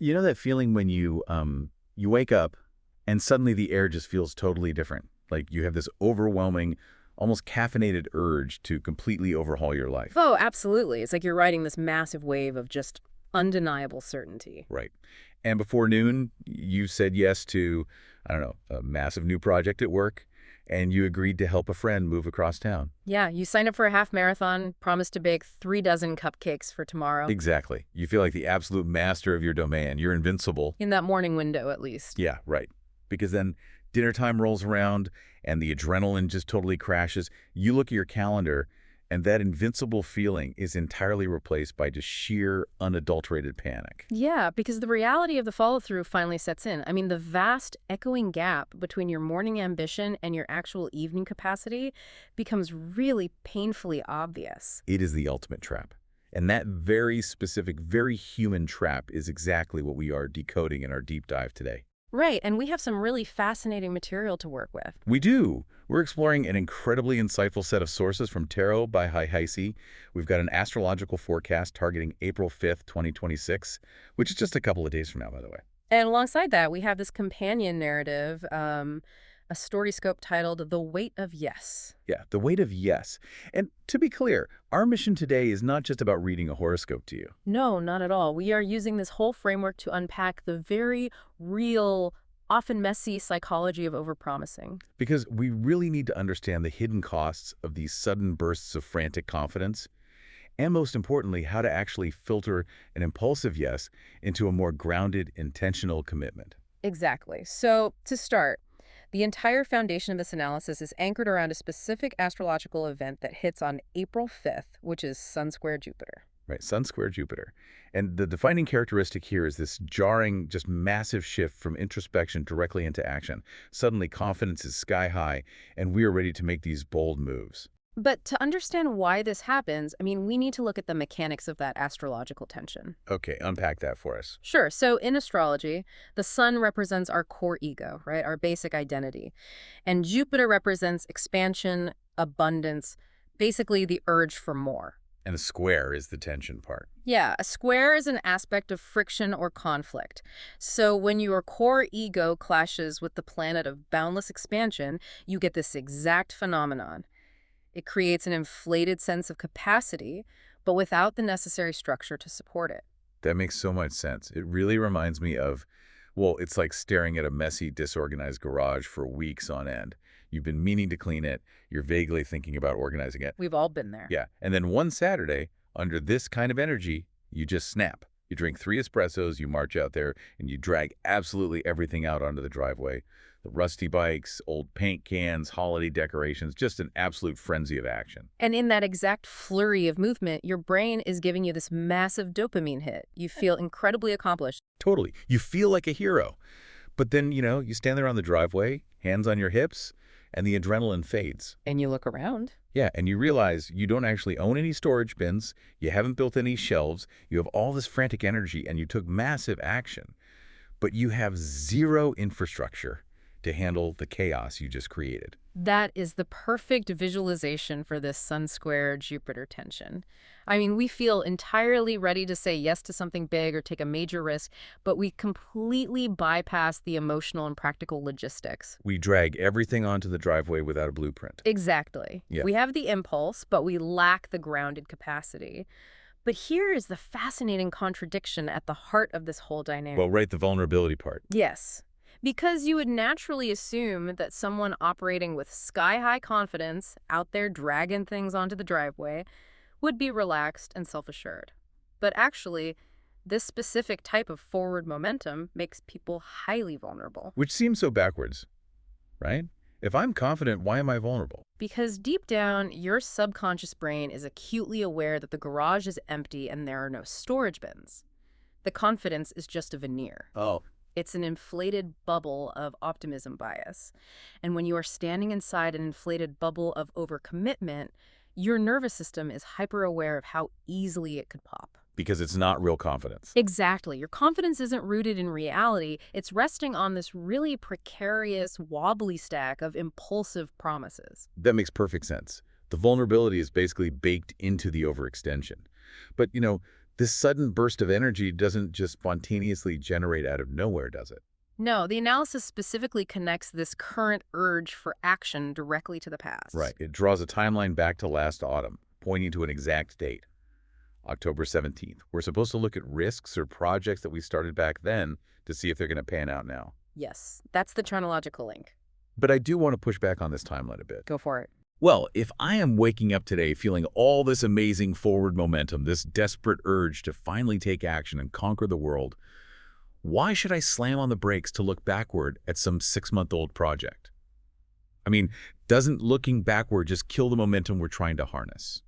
You know that feeling when you wake up and suddenly the air just feels totally different. Like you have this overwhelming, almost caffeinated urge to completely overhaul your life. Oh, absolutely. It's like you're riding this massive wave of just undeniable certainty. Right. And before noon, you said yes to, I don't know, a massive new project at work, and you agreed to help a friend move across town. Yeah, you signed up for a half marathon, promised to bake 3 dozen cupcakes for tomorrow. Exactly. You feel like the absolute master of your domain. You're invincible. In that morning window, at least. Yeah, right. Because then dinner time rolls around and the adrenaline just totally crashes. You look at your calendar and that invincible feeling is entirely replaced by just sheer, unadulterated panic. Yeah, because the reality of the follow-through finally sets in. I mean, the vast, echoing gap between your morning ambition and your actual evening capacity becomes really painfully obvious. It is the ultimate trap. And that very specific, very human trap is exactly what we are decoding in our deep dive today. Right, and we have some really fascinating material to work with. We do. We're exploring an incredibly insightful set of sources from Tarot by Heisi. We've got an astrological forecast targeting April 5th, 2026, which is just a couple of days from now, by the way. And alongside that, we have this companion narrative, a StoryScope titled The Weight of Yes. Yeah, the weight of yes. And to be clear, our mission today is not just about reading a horoscope to you. No, not at all. We are using this whole framework to unpack the very real, often messy psychology of overpromising. Because we really need to understand the hidden costs of these sudden bursts of frantic confidence, and most importantly, how to actually filter an impulsive yes into a more grounded, intentional commitment. Exactly. So, to start, the entire foundation of this analysis is anchored around a specific astrological event that hits on April 5th, which is Sun square Jupiter. Right, Sun square Jupiter. And the defining characteristic here is this jarring, just massive shift from introspection directly into action. Suddenly, confidence is sky high, and we are ready to make these bold moves. But to understand why this happens, I mean, we need to look at the mechanics of that astrological tension. Okay, unpack that for us. Sure. So in astrology, the sun represents our core ego, right? Our basic identity. And Jupiter represents expansion, abundance, basically the urge for more. And the square is the tension part. Yeah, a square is an aspect of friction or conflict. So when your core ego clashes with the planet of boundless expansion, you get this exact phenomenon. It creates an inflated sense of capacity, but without the necessary structure to support it. That makes so much sense. It really reminds me of, well, it's like staring at a messy, disorganized garage for weeks on end. You've been meaning to clean it. You're vaguely thinking about organizing it. We've all been there. Yeah. And then one Saturday, under this kind of energy, you just snap. You drink 3 espressos, you march out there, and you drag absolutely everything out onto the driveway. The rusty bikes, old paint cans, holiday decorations, just an absolute frenzy of action. And in that exact flurry of movement, your brain is giving you this massive dopamine hit. You feel incredibly accomplished. Totally. You feel like a hero. But then, you stand there on the driveway, hands on your hips, and the adrenaline fades. And you look around. Yeah, and you realize you don't actually own any storage bins, you haven't built any shelves, you have all this frantic energy, and you took massive action. But you have zero infrastructure to handle the chaos you just created. That is the perfect visualization for this Sun square Jupiter tension. I mean, we feel entirely ready to say yes to something big or take a major risk, but we completely bypass the emotional and practical logistics. We drag everything onto the driveway without a blueprint. Exactly. Yeah. We have the impulse, but we lack the grounded capacity. But here is the fascinating contradiction at the heart of this whole dynamic. Well, right, the vulnerability part. Yes. Because you would naturally assume that someone operating with sky-high confidence, out there dragging things onto the driveway, would be relaxed and self-assured. But actually, this specific type of forward momentum makes people highly vulnerable. Which seems so backwards, right? If I'm confident, why am I vulnerable? Because deep down, your subconscious brain is acutely aware that the garage is empty and there are no storage bins. The confidence is just a veneer. Oh. It's an inflated bubble of optimism bias. And when you are standing inside an inflated bubble of overcommitment, your nervous system is hyper-aware of how easily it could pop. Because it's not real confidence. Exactly. Your confidence isn't rooted in reality. It's resting on this really precarious, wobbly stack of impulsive promises. That makes perfect sense. The vulnerability is basically baked into the overextension. But, This sudden burst of energy doesn't just spontaneously generate out of nowhere, does it? No, the analysis specifically connects this current urge for action directly to the Right. past. It draws a timeline back to last autumn, pointing to an exact date, October 17th. We're supposed to look at risks or projects that we started back then to see if they're going to pan out now. Yes, that's the chronological link. But I do want to push back on this timeline a bit. Go for it. Well, if I am waking up today feeling all this amazing forward momentum, this desperate urge to finally take action and conquer the world, why should I slam on the brakes to look backward at some 6-month-old project? I mean, doesn't looking backward just kill the momentum we're trying to harness?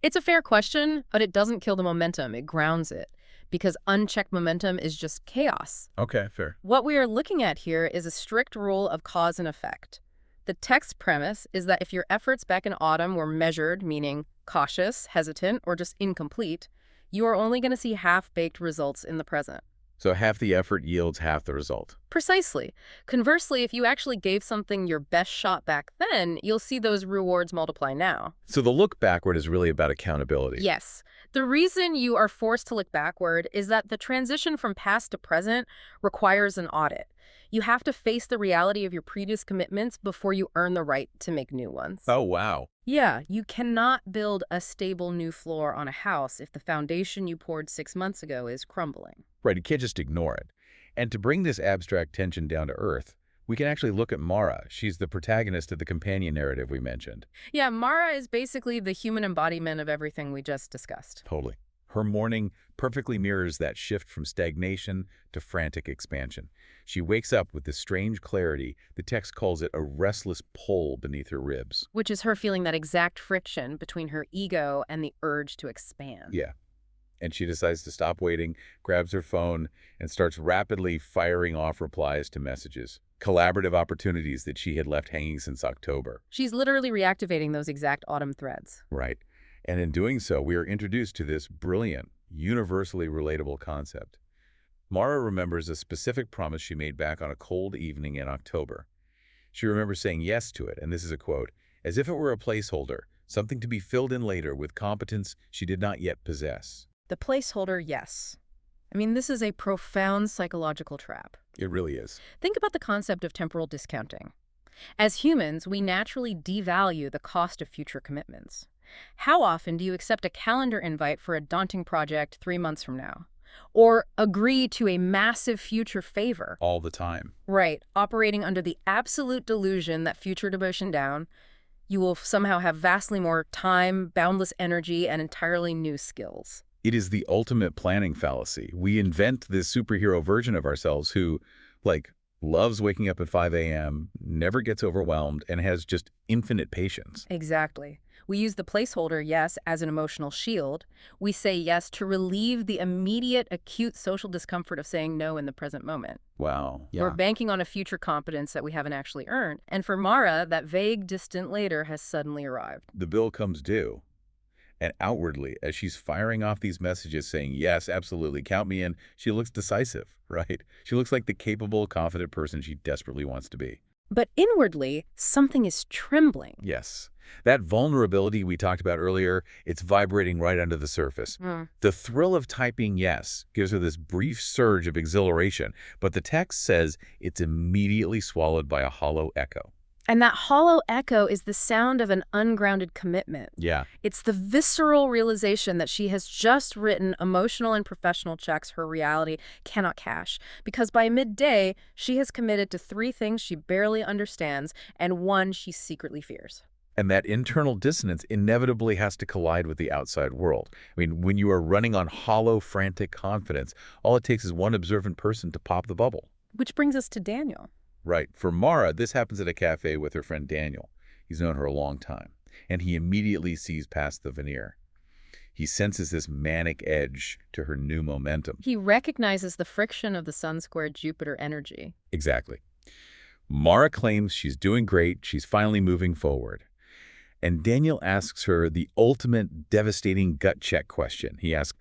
It's a fair question, but it doesn't kill the momentum. It grounds it, because unchecked momentum is just chaos. Okay, fair. What we are looking at here is a strict rule of cause and effect. The text premise is that if your efforts back in autumn were measured, meaning cautious, hesitant, or just incomplete, you are only going to see half-baked results in the present. So half the effort yields half the result. Precisely. Conversely, if you actually gave something your best shot back then, you'll see those rewards multiply now. So the look backward is really about accountability. Yes. The reason you are forced to look backward is that the transition from past to present requires an audit. You have to face the reality of your previous commitments before you earn the right to make new ones. Oh, wow. Yeah, you cannot build a stable new floor on a house if the foundation you poured 6 months ago is crumbling. Right, you can't just ignore it. And to bring this abstract tension down to earth, we can actually look at Mara. She's the protagonist of the companion narrative we mentioned. Yeah, Mara is basically the human embodiment of everything we just discussed. Totally. Her morning perfectly mirrors that shift from stagnation to frantic expansion. She wakes up with this strange clarity. The text calls it a restless pull beneath her ribs. Which is her feeling that exact friction between her ego and the urge to expand. Yeah. And she decides to stop waiting, grabs her phone, and starts rapidly firing off replies to messages. Collaborative opportunities that she had left hanging since October. She's literally reactivating those exact autumn threads. Right. And in doing so, we are introduced to this brilliant, universally relatable concept. Mara remembers a specific promise she made back on a cold evening in October. She remembers saying yes to it, and this is a quote, as if it were a placeholder, something to be filled in later with competence she did not yet possess. The placeholder, yes. I mean, this is a profound psychological trap. It really is. Think about the concept of temporal discounting. As humans, we naturally devalue the cost of future commitments. How often do you accept a calendar invite for a daunting project 3 months from now? Or agree to a massive future favor? All the time. Right, operating under the absolute delusion that future devotion down, you will somehow have vastly more time, boundless energy, and entirely new skills. It is the ultimate planning fallacy. We invent this superhero version of ourselves who, loves waking up at 5 a.m., never gets overwhelmed, and has just infinite patience. Exactly. We use the placeholder yes as an emotional shield. We say yes to relieve the immediate acute social discomfort of saying no in the present moment. Wow. We're banking on a future competence that we haven't actually earned. And for Mara, that vague, distant later has suddenly arrived. The bill comes due. And outwardly, as she's firing off these messages saying, yes, absolutely, count me in, she looks decisive, right? She looks like the capable, confident person she desperately wants to be. But inwardly, something is trembling. Yes. That vulnerability we talked about earlier, it's vibrating right under the surface. The thrill of typing yes gives her this brief surge of exhilaration, but the text says it's immediately swallowed by a hollow echo. And that hollow echo is the sound of an ungrounded commitment. Yeah. It's the visceral realization that she has just written emotional and professional checks her reality cannot cash. Because by midday, she has committed to 3 things she barely understands and 1 she secretly fears. And that internal dissonance inevitably has to collide with the outside world. I mean, when you are running on hollow, frantic confidence, all it takes is one observant person to pop the bubble. Which brings us to Daniel. Right. For Mara, this happens at a cafe with her friend Daniel. He's known her a long time, and he immediately sees past the veneer. He senses this manic edge to her new momentum. He recognizes the friction of the Sun-squared Jupiter energy. Exactly. Mara claims she's doing great, she's finally moving forward. And Daniel asks her the ultimate devastating gut check question. He asks,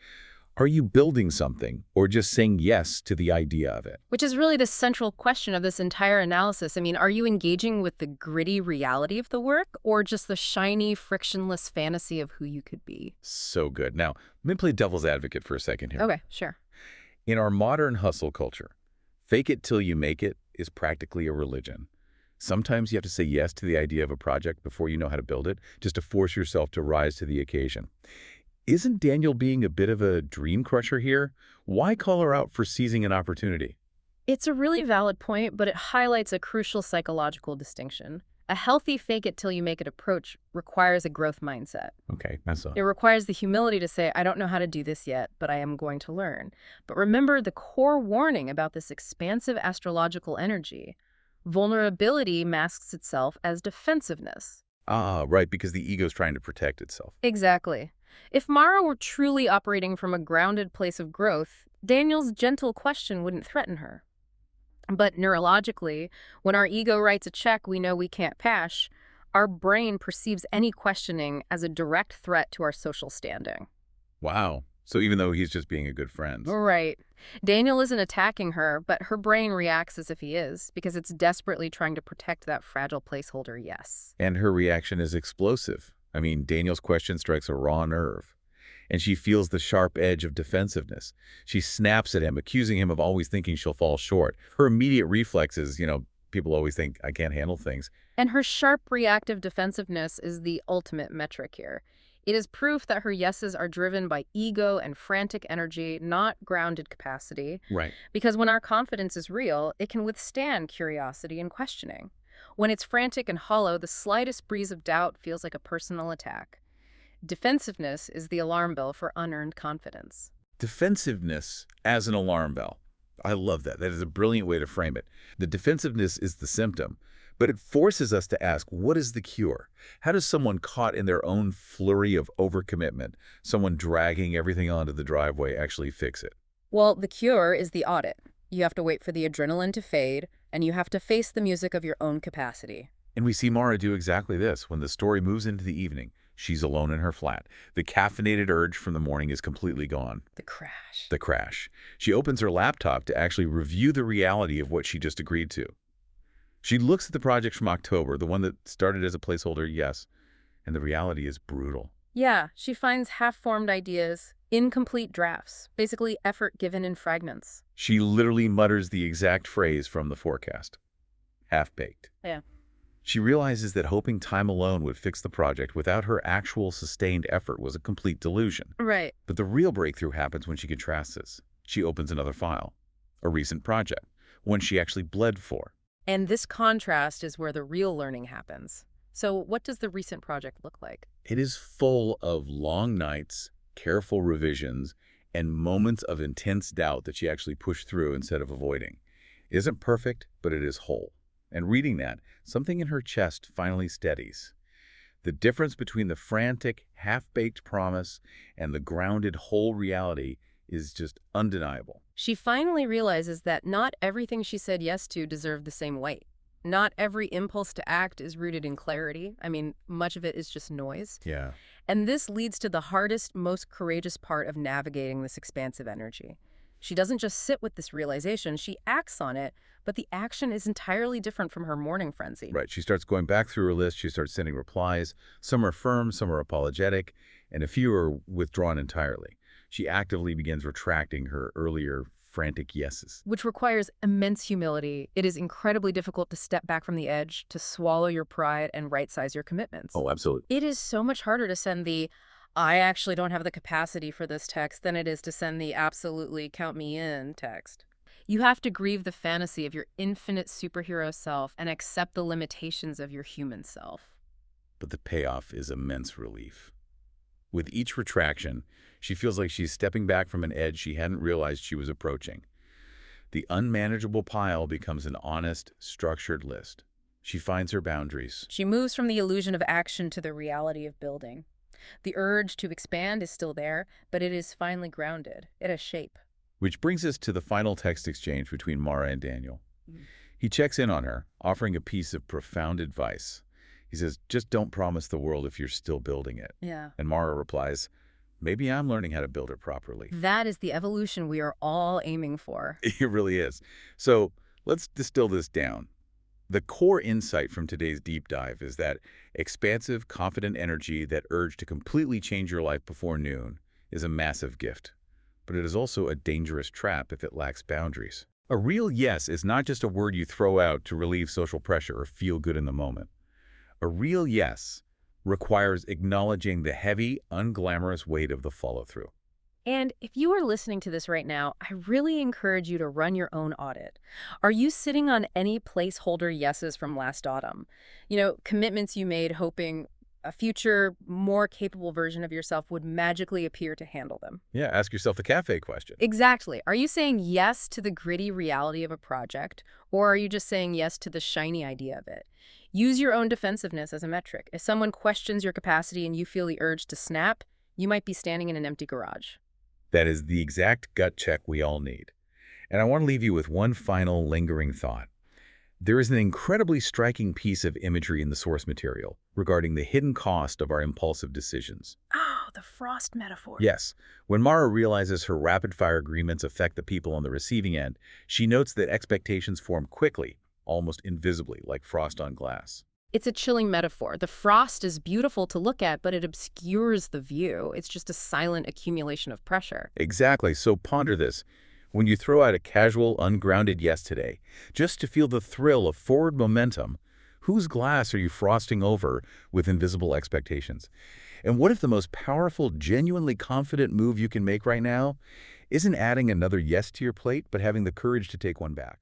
Are you building something or just saying yes to the idea of it? Which is really the central question of this entire analysis. I mean, are you engaging with the gritty reality of the work or just the shiny, frictionless fantasy of who you could be? So good. Now, let me play devil's advocate for a second here. Okay, sure. In our modern hustle culture, fake it till you make it is practically a religion. Sometimes you have to say yes to the idea of a project before you know how to build it, just to force yourself to rise to the occasion. Isn't Daniel being a bit of a dream crusher here? Why call her out for seizing an opportunity? It's a really valid point, but it highlights a crucial psychological distinction. A healthy fake it till you make it approach requires a growth mindset. Okay, that's all. It requires the humility to say, I don't know how to do this yet, but I am going to learn. But remember the core warning about this expansive astrological energy. Vulnerability masks itself as defensiveness. Ah, right, because the ego's trying to protect itself. Exactly. If Mara were truly operating from a grounded place of growth, Daniel's gentle question wouldn't threaten her. But neurologically, when our ego writes a check we know we can't cash, our brain perceives any questioning as a direct threat to our social standing. Wow. So even though he's just being a good friend. Right. Daniel isn't attacking her, but her brain reacts as if he is, because it's desperately trying to protect that fragile placeholder yes. And her reaction is explosive. I mean, Daniel's question strikes a raw nerve. And she feels the sharp edge of defensiveness. She snaps at him, accusing him of always thinking she'll fall short. Her immediate reflex is, people always think, I can't handle things. And her sharp reactive defensiveness is the ultimate metric here. It is proof that her yeses are driven by ego and frantic energy, not grounded capacity. Right. Because when our confidence is real, it can withstand curiosity and questioning. When it's frantic and hollow, the slightest breeze of doubt feels like a personal attack. Defensiveness is the alarm bell for unearned confidence. Defensiveness as an alarm bell. I love that. That is a brilliant way to frame it. The defensiveness is the symptom, but it forces us to ask, what is the cure? How does someone caught in their own flurry of overcommitment, someone dragging everything onto the driveway, actually fix it? Well, the cure is the audit. You have to wait for the adrenaline to fade, and you have to face the music of your own capacity. And we see Mara do exactly this. When the story moves into the evening, she's alone in her flat. The caffeinated urge from the morning is completely gone. The crash. The crash. She opens her laptop to actually review the reality of what she just agreed to. She looks at the project from October, the one that started as a placeholder, yes, and the reality is brutal. Yeah, she finds half-formed ideas, incomplete drafts, basically effort given in fragments. She literally mutters the exact phrase from the forecast. Half-baked. Yeah. She realizes that hoping time alone would fix the project without her actual sustained effort was a complete delusion. Right. But the real breakthrough happens when she contrasts this. She opens another file, a recent project, one she actually bled for. And this contrast is where the real learning happens. So what does the recent project look like? It is full of long nights, careful revisions, and moments of intense doubt that she actually pushed through instead of avoiding. It isn't perfect, but it is whole. And reading that, something in her chest finally steadies. The difference between the frantic, half-baked promise and the grounded, whole reality is just undeniable. She finally realizes that not everything she said yes to deserved the same weight. Not every impulse to act is rooted in clarity. I mean, much of it is just noise. Yeah. And this leads to the hardest, most courageous part of navigating this expansive energy. She doesn't just sit with this realization, she acts on it, but the action is entirely different from her morning frenzy. Right. She starts going back through her list. She starts sending replies. Some are firm, some are apologetic, and a few are withdrawn entirely. She actively begins retracting her earlier frantic yeses. Which requires immense humility. It is incredibly difficult to step back from the edge, to swallow your pride and right-size your commitments. Oh, absolutely. It is so much harder to send the, I actually don't have the capacity for this text than it is to send the absolutely count me in text. You have to grieve the fantasy of your infinite superhero self and accept the limitations of your human self. But the payoff is immense relief. With each retraction, she feels like she's stepping back from an edge she hadn't realized she was approaching. The unmanageable pile becomes an honest, structured list. She finds her boundaries. She moves from the illusion of action to the reality of building. The urge to expand is still there, but it is finally grounded. It has shape. Which brings us to the final text exchange between Mara and Daniel. He checks in on her, offering a piece of profound advice. He says, just don't promise the world if you're still building it. Yeah. And Mara replies, maybe I'm learning how to build it properly. That is the evolution we are all aiming for. It really is. So let's distill this down. The core insight from today's deep dive is that expansive, confident energy, that urge to completely change your life before noon, is a massive gift. But it is also a dangerous trap if it lacks boundaries. A real yes is not just a word you throw out to relieve social pressure or feel good in the moment. A real yes requires acknowledging the heavy, unglamorous weight of the follow-through. And if you are listening to this right now, I really encourage you to run your own audit. Are you sitting on any placeholder yeses from last autumn? Commitments you made hoping a future, more capable version of yourself would magically appear to handle them. Yeah, ask yourself the cafe question. Exactly. Are you saying yes to the gritty reality of a project, or are you just saying yes to the shiny idea of it? Use your own defensiveness as a metric. If someone questions your capacity and you feel the urge to snap, you might be standing in an empty garage. That is the exact gut check we all need. And I want to leave you with one final lingering thought. There is an incredibly striking piece of imagery in the source material regarding the hidden cost of our impulsive decisions. Oh, the frost metaphor. Yes, when Mara realizes her rapid-fire agreements affect the people on the receiving end, she notes that expectations form quickly, almost invisibly, like frost on glass. It's a chilling metaphor. The frost is beautiful to look at, but it obscures the view. It's just a silent accumulation of pressure. Exactly, so ponder this. When you throw out a casual, ungrounded yes today, just to feel the thrill of forward momentum, whose glass are you frosting over with invisible expectations? And what if the most powerful, genuinely confident move you can make right now isn't adding another yes to your plate, but having the courage to take one back?